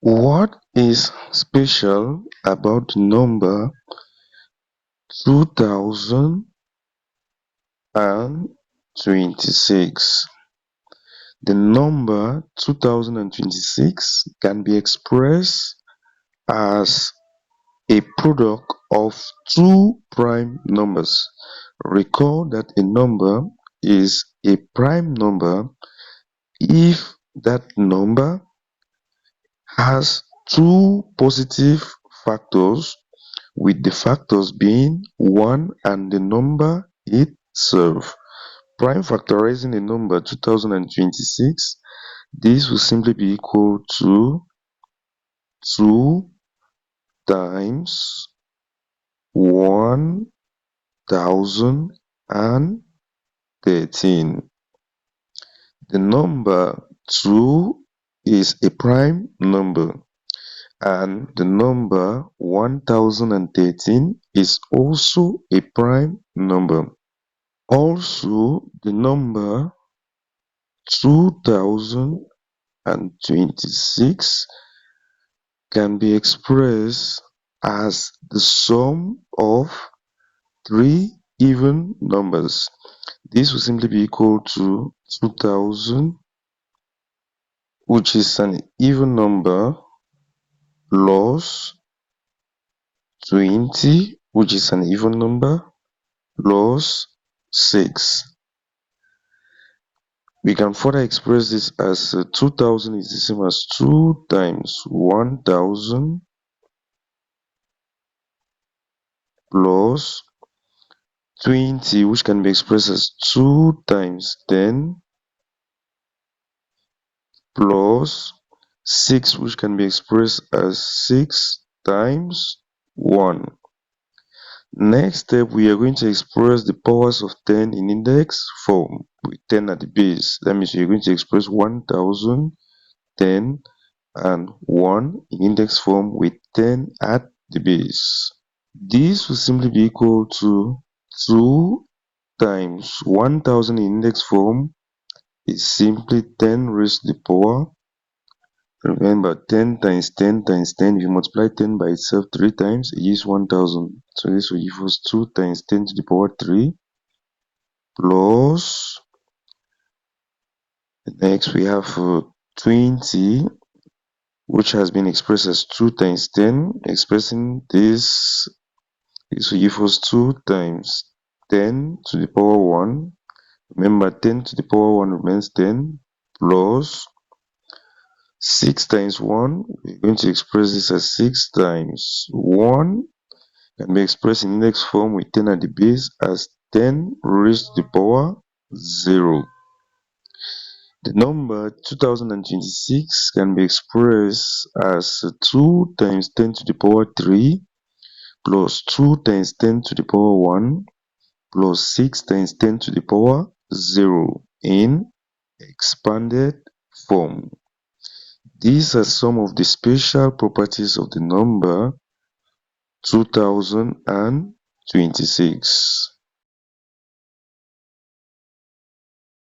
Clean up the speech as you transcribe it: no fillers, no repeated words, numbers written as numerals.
What is special about the number 2026? The number 2026 can be expressed as a product of two prime numbers. Recall that a number is a prime number if that number has two positive factors, with the factors being 1 and the number itself. Prime factorizing a number 2026, this will simply be equal to 2 times 1013. The number 2 is a prime number, and the number 1013 is also a prime number. Also, the number 2026 can be expressed as the sum of three even numbers. This will simply be equal to 2000, which is an even number, plus 20, which is an even number, plus 6. We can further express this as 2000 is the same as 2 times 1000 plus 20, which can be expressed as 2 times 10 plus 6, which can be expressed as 6 times 1. Next step, we are going to express the powers of 10 in index form with 10 at the base. That means you're going to express 1000, 10, and 1 in index form with 10 at the base. This will simply be equal to 2 times 1000 in index form is simply 10 raised to the power. Remember, 10 times 10 times 10, if you multiply 10 by itself 3 times, it gives 1000. So this will give us 2 times 10 to the power 3 plus, next we have 20, which has been expressed as 2 times 10. Expressing this will give us 2 times 10 to the power 1. Remember, 10 to the power 1 remains 10 plus 6 times 1. We're going to express this as 6 times 1. Can be expressed in index form with 10 at the base as 10 raised to the power 0. The number 2026 can be expressed as 2 times 10 to the power 3 plus 2 times 10 to the power 1 plus 6 times 10 to the power 0 in expanded form. These are some of the special properties of the number 2026.